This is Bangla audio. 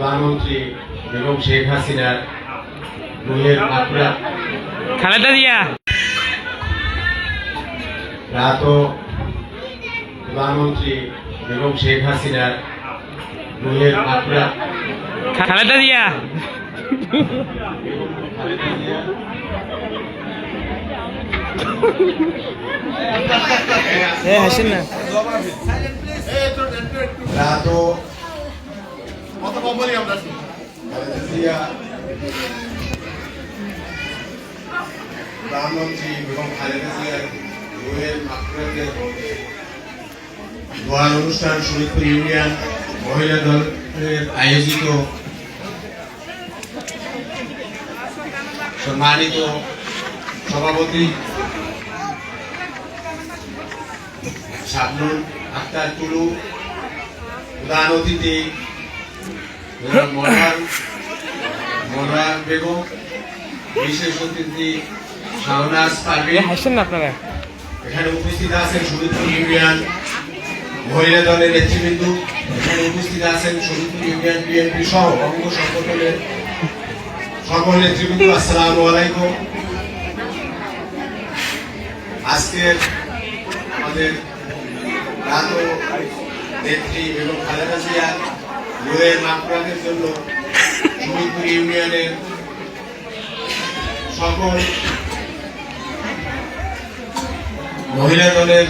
প্রধানমন্ত্রী বেগম শেখ হাসিনার রুহের মাগফিরাত খালেদা জিয়া রাত প্রধানমন্ত্রী বেগম শেখ হাসিনার রুহের মাগফিরাত খালেদা জিয়া হাসেন না রাত খালেদা জিয়া প্রধানমন্ত্রী বেগম খালেদা জিয়ার রুহের মাগফিরাতের দোয়ার অনুষ্ঠান শরীয়তপুর ইউনিয়ন মহিলা দলের আয়োজিত সম্মানিত সভাপতি শাবনুর আক্তার টুলু, প্রধান অতিথি মনোয়ার বেগম, বিশেষ অতিথি শাহনাজ পারভীন, হাসেন না আপনারা। এখানে উপস্থিত আছেন শরীয়তপুর ইউনিয়ন মহিলা দলের নেতৃবৃন্দ, এখানে উপস্থিত আছেন শরীয়তপুর ইউনিয়ন বিএনপি সহ অঙ্গ সংগঠনের সকল নেতৃবৃন্দ। আসসালামু আলাইকুম। আজকের আমাদের রাত নেত্রী এবং খালেদা জিয়া রুহের মাগফিরাতের জন্য শরীয়তপুর ইউনিয়নের সকল মহিলা দলের